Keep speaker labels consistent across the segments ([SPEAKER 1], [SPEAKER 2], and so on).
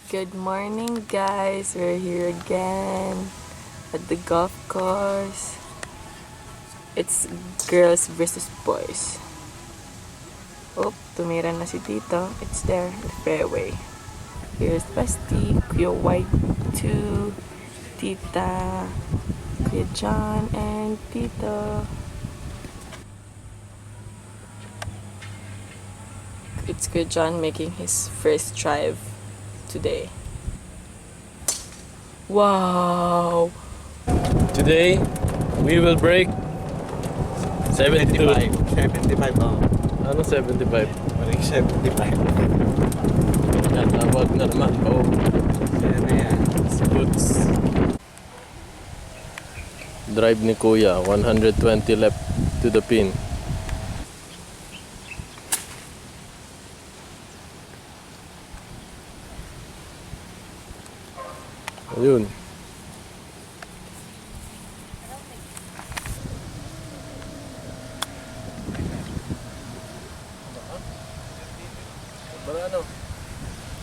[SPEAKER 1] Good morning, guys. We're here again at the golf course. It's girls versus boys. Oh, tumira na si Tito. It's there, the fairway. Here's Basti, Kuya White 2, Tita, Kuya John, and Tito. It's Kuya John making his first drive today. Wow!
[SPEAKER 2] Today, we will break 72.
[SPEAKER 3] 75 oh.
[SPEAKER 2] Ano 75?
[SPEAKER 3] Parang 75.
[SPEAKER 2] Yan, tawag na naman. Oh,
[SPEAKER 3] Yan na yan.
[SPEAKER 2] boots. Drive ni Kuya, 120 left to the pin. Ayun.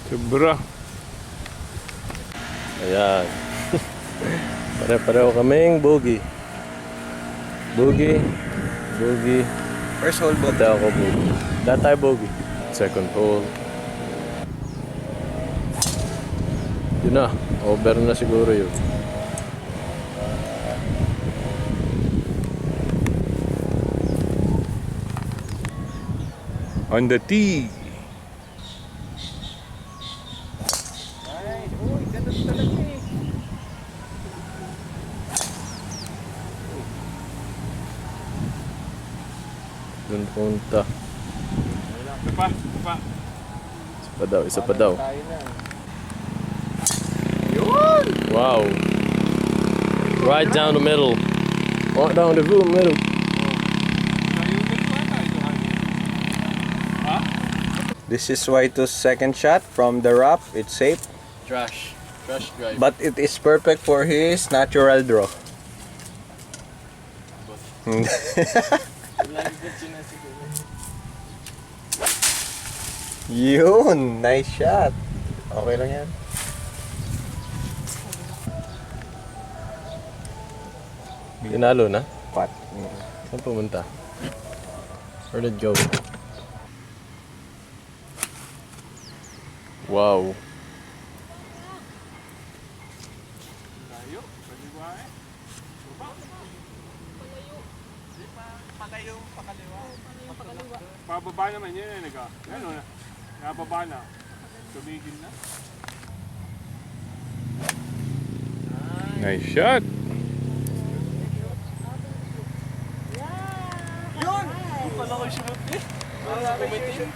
[SPEAKER 3] Sobra.
[SPEAKER 2] Ayan. Pare-pareho kaming bogey. Bogey. Bogey.
[SPEAKER 3] First hole
[SPEAKER 2] Pati ako bogey. Lahat tayo bogey. Second hole. Yun na. Over na siguro yun.
[SPEAKER 3] On the tee.
[SPEAKER 2] Doon punta. Isa pa daw. Wow. Right down the middle. Right down the middle.
[SPEAKER 3] This is Waito's second shot from the rough. It's safe,
[SPEAKER 2] Trash drive.
[SPEAKER 3] but it is perfect for his natural draw. Yun, nice shot. Okay lang yan.
[SPEAKER 2] Tinalo na?
[SPEAKER 3] Pat.
[SPEAKER 2] Saan pumunta? Where did it go? Wow.
[SPEAKER 4] Pababa naman yun eh, ano na, nababa na, tumigil na.
[SPEAKER 3] Nice shot.
[SPEAKER 4] Yun! Kung pala ko shoot eh. Kumitin.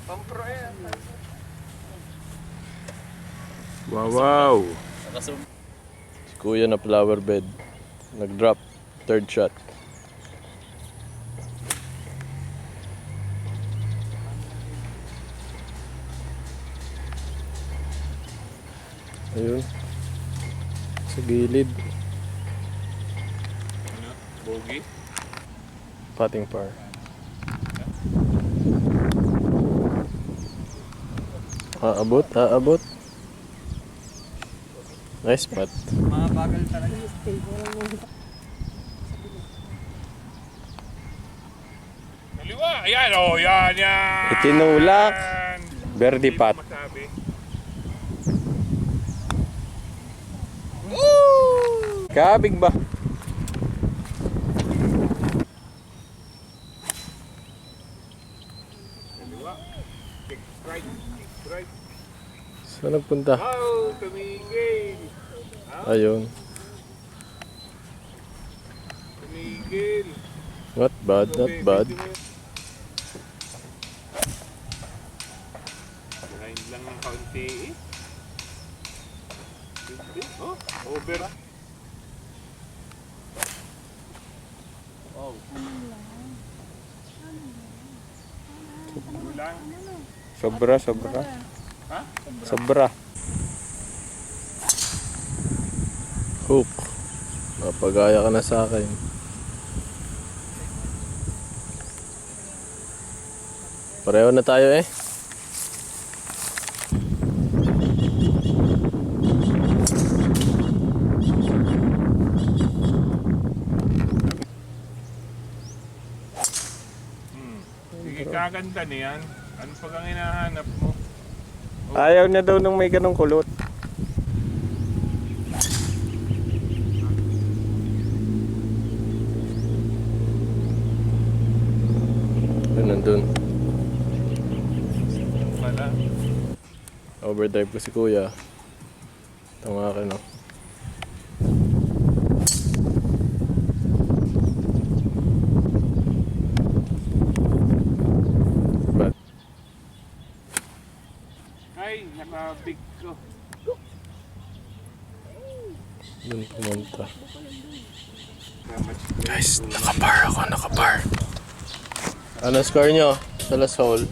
[SPEAKER 4] Pampro eh.
[SPEAKER 3] Wow.
[SPEAKER 2] Si Kuya na flower bed. Nag-drop. Third shot. Ayun. Sa gilid.
[SPEAKER 4] Bogey?
[SPEAKER 2] Putting par. Aabot. Nice putt.
[SPEAKER 4] Mabagal talaga. Kaliwa! Ayan o! Yan!
[SPEAKER 3] Itinulak. Birdie putt.
[SPEAKER 4] Masabi.
[SPEAKER 3] Kabig ba?
[SPEAKER 4] Kaliwa. Kick strike.
[SPEAKER 2] Saan nagpunta?
[SPEAKER 4] Oh! Tumigil!
[SPEAKER 2] Ayun.
[SPEAKER 4] Tumigil!
[SPEAKER 2] Not bad.
[SPEAKER 4] Behind lang ng kaunti eh. Oh, over. Oh. Kulang.
[SPEAKER 3] Sobra.
[SPEAKER 4] Ha?
[SPEAKER 3] Sobra.
[SPEAKER 2] Hook. Napagaya ka na sa akin. Pareho na tayo eh.
[SPEAKER 5] Kaganda niyan. Ano pag ang hinahanap mo?
[SPEAKER 3] Ayaw na daw nung may ganong kulot.
[SPEAKER 2] Nandun.
[SPEAKER 5] Wala.
[SPEAKER 2] Overdrive ko si kuya. Ito nga akin, oh. But,
[SPEAKER 5] Ay, nakabig ko.
[SPEAKER 2] dun pumunta. Guys, nakabar ako, nakabar. Ano score nyo sa last hole?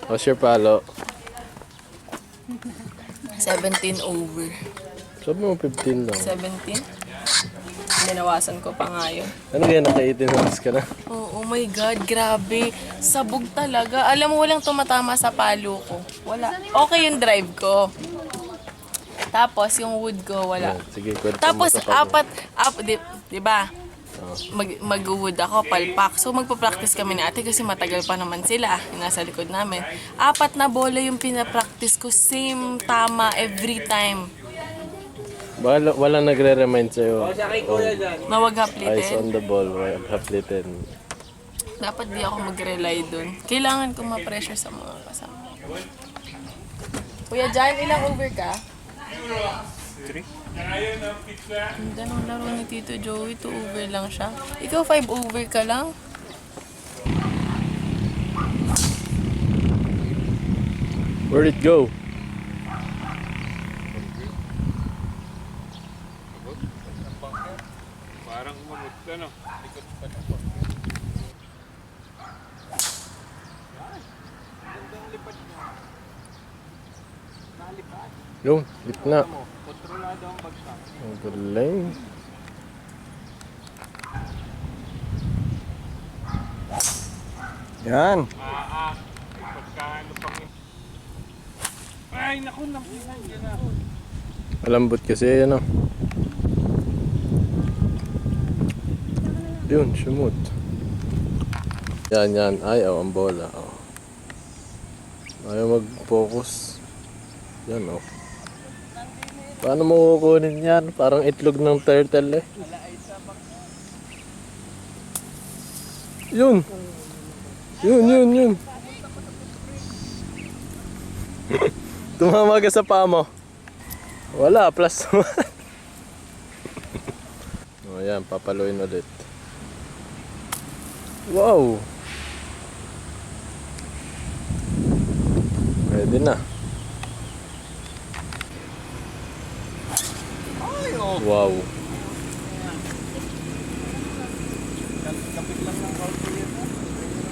[SPEAKER 2] What's your palo?
[SPEAKER 1] 17 over.
[SPEAKER 2] Sabi mo 15 lang.
[SPEAKER 1] 17? Binawasan ko pa nga yun.
[SPEAKER 2] Ano kaya naka-18 holes ka na?
[SPEAKER 1] Oh my God, grabe. Sabog talaga. Alam mo, walang tumatama sa palo ko. Wala. Okay yung drive ko. Tapos, yung wood ko, wala.
[SPEAKER 2] Yan, sige, kwento mo
[SPEAKER 1] Tapos,
[SPEAKER 2] sa palo.
[SPEAKER 1] di ba? Mag-wood ako, palpak. So, magpa-practice kami ni ate kasi matagal pa naman sila. Yung nasa likod namin. 4 na bola yung pinapractice ko. Same tama every time.
[SPEAKER 2] Walang nagre-remind sa'yo.
[SPEAKER 1] Na wag
[SPEAKER 2] Eyes
[SPEAKER 1] haplitin.
[SPEAKER 2] on the ball, right? Haplitin.
[SPEAKER 1] Dapat di ako mag-rely dun. Kailangan ko ma-pressure sa mga kasama. Kuya Jan, ilang over ka?
[SPEAKER 5] 3.
[SPEAKER 1] Ganda ng laro ni Tito Joey. 2 over lang siya. Ikaw 5 over ka lang?
[SPEAKER 2] Where'd it go?
[SPEAKER 5] Parang umabot ka, no?
[SPEAKER 2] Yung, gitna.
[SPEAKER 5] Kontrolado ang bagsak.
[SPEAKER 2] Ang galing.
[SPEAKER 3] Yan.
[SPEAKER 5] Pagkaano pang... Ay, naku, nakihan. Yan na.
[SPEAKER 2] Malambot kasi, ano. Yun, shumot. Yan. Ay, ang bola. Oh. Ayaw mag-focus. Yan, oh. Paano mo kukunin yan? Parang itlog ng turtle, eh. Yun. Yun. Tumama ka sa paa mo. Wala, plus naman. O yan, papaluin ulit. Wow! Pwede na. Wow.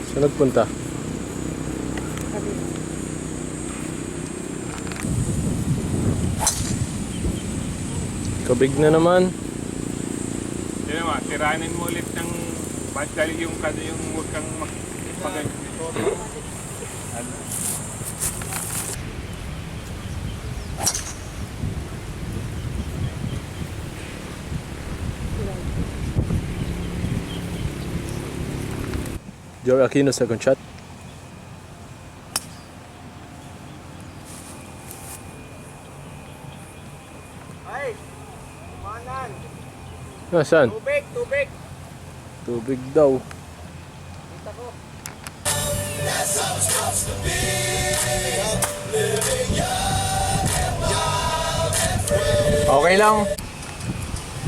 [SPEAKER 2] Saan nagpunta? Kabig na naman.
[SPEAKER 5] Yan naman, tiranin mo ulit ng badal yung huwag kang magpaganyan nito. Ano?
[SPEAKER 2] Joey Aquino, second shot.
[SPEAKER 4] Ay! Kumanan!
[SPEAKER 2] Nasaan?
[SPEAKER 4] Tubig!
[SPEAKER 2] Tubig daw.
[SPEAKER 3] Okay lang.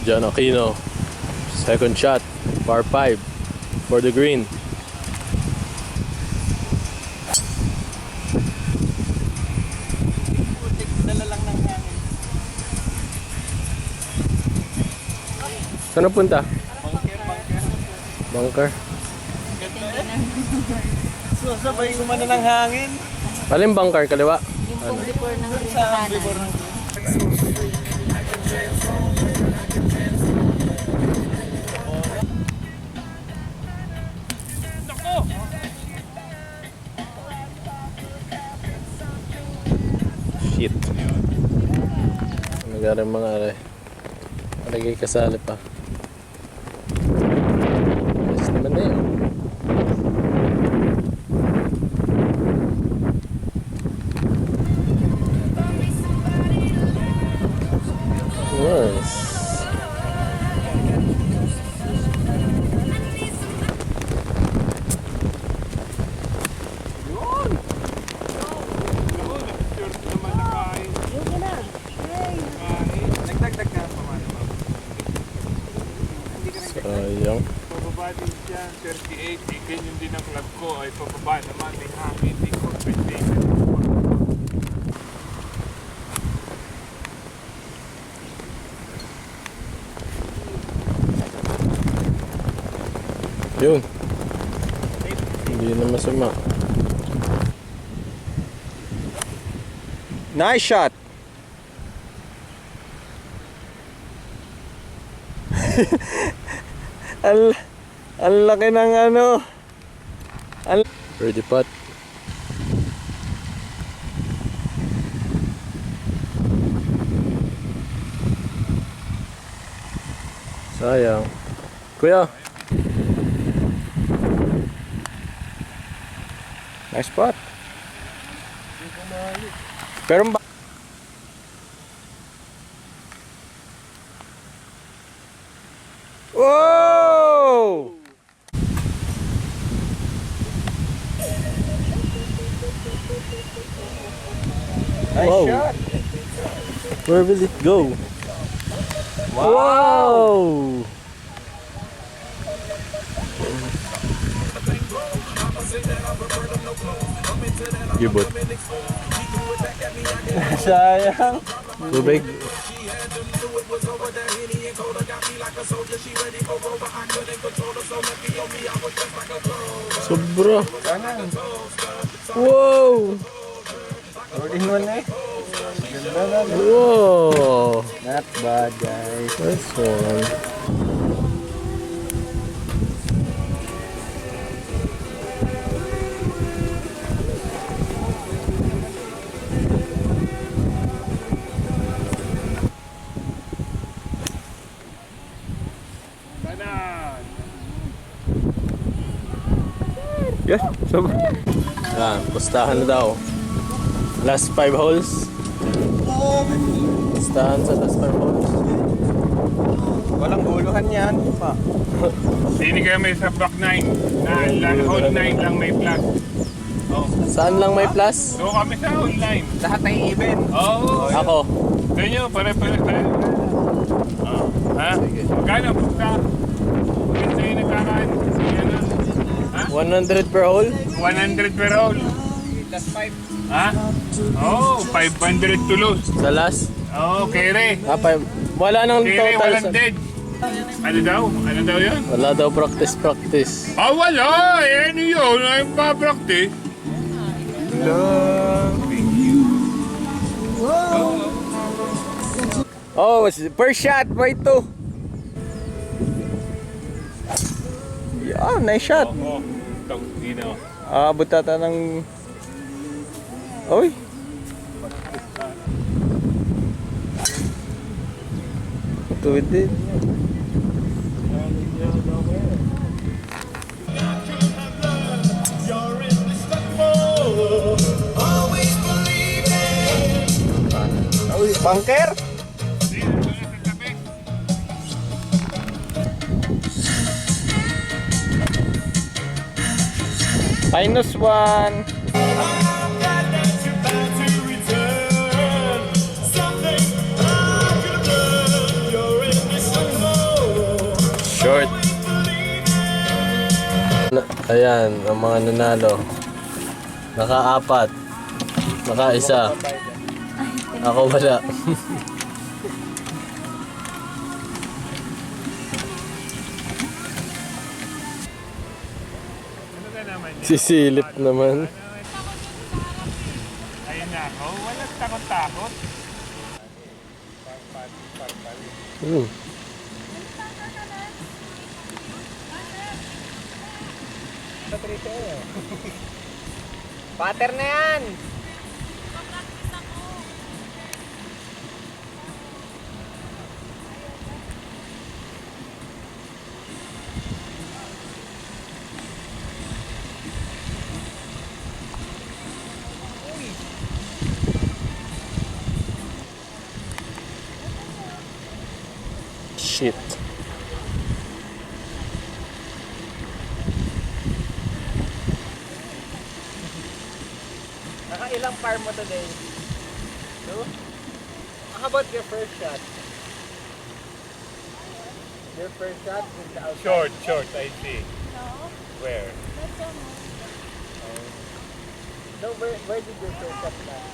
[SPEAKER 2] John Aquino, second shot, par 5 for the green.
[SPEAKER 4] Dala lang ng hangin.
[SPEAKER 2] Saan napunta? Bunker.
[SPEAKER 4] Sabay kumana ng hangin.
[SPEAKER 2] Alin bunker? Kaliwa?
[SPEAKER 1] Yung before ng
[SPEAKER 4] Sa bibor ng
[SPEAKER 2] Shit. Nagari mga aray. Palagay kasali pa. Yes naman na yun. Nice.
[SPEAKER 5] Yun! Short naman na kain. Kain.
[SPEAKER 4] Nagdagdag ka pa man.
[SPEAKER 2] Sayang.
[SPEAKER 5] Pababa din dyan, 38. Ganyan din ang vlog ko. Ay pababa naman. May hangin. May compensation.
[SPEAKER 2] Yun. Hindi na masama.
[SPEAKER 3] Nice shot. Ang laki ng ano.
[SPEAKER 2] Ready pot. Sayang. Kuya.
[SPEAKER 3] Nice spot. Pero Whoa! Nice
[SPEAKER 2] Wow.
[SPEAKER 3] shot.
[SPEAKER 2] Where will it go? Wow! Gibot.
[SPEAKER 3] Sayang.
[SPEAKER 2] Tubig. Sobra. Wow!
[SPEAKER 3] Rolling one eh. Ganda na.
[SPEAKER 2] Wow!
[SPEAKER 3] Not bad, guys.
[SPEAKER 2] Nice one.
[SPEAKER 5] Kanan!
[SPEAKER 3] Yes, so
[SPEAKER 2] Yan, pustahan na daw. Last 5 holes. Pustahan sa last 5 holes.
[SPEAKER 3] walang guluhan yan. Pa.
[SPEAKER 5] Sini kayo may sa back 9. Hole 9 lang may flag. Oh.
[SPEAKER 2] Saan lang may plus?
[SPEAKER 5] So kami sa hole 9.
[SPEAKER 3] Lahat ay even.
[SPEAKER 5] Oo.
[SPEAKER 2] Ako.
[SPEAKER 5] Ganyan, pare-pare. Oh. Ha? Magkano? Basta. Kaya sa'yo nagkakaan. Sige na. Ha?
[SPEAKER 2] 100 per hole?
[SPEAKER 5] 100 per hole.
[SPEAKER 3] Plus 5.
[SPEAKER 5] Ha? Oo, 500 to lose.
[SPEAKER 2] Sa last?
[SPEAKER 5] Oo, kere.
[SPEAKER 2] Wala nang
[SPEAKER 5] Kere,
[SPEAKER 2] total.
[SPEAKER 5] walang dead. Ano daw? Ano daw yun?
[SPEAKER 2] Wala daw practice.
[SPEAKER 5] Ah, wala! Eh, ano yun? Ano pa practice?
[SPEAKER 3] Oh, first shot, right to. Yeah, nice shot.
[SPEAKER 5] Oo. Ito, dito.
[SPEAKER 3] Abot ata ng... Oy. Tuwid din. Bunker?
[SPEAKER 5] Dito, sa tabi.
[SPEAKER 3] Minus one.
[SPEAKER 2] Short. Ayan, ang mga nanalo. Naka-4. Naka-1. Ako wala.
[SPEAKER 5] Ano ka naman yun?
[SPEAKER 2] Sisilip naman.
[SPEAKER 5] Ayun na ako. Walang takot-takot.
[SPEAKER 2] Hmm.
[SPEAKER 3] Pater na yan.
[SPEAKER 2] shit.
[SPEAKER 4] Nakailang par mo today? No? How about your first shot? Your first shot is the outside.
[SPEAKER 5] Short, I see. Where?
[SPEAKER 4] No, where did your first shot land?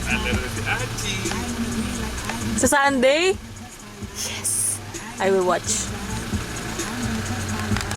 [SPEAKER 5] Alaro si Achi.
[SPEAKER 1] Sa Sunday? Yes! I will watch.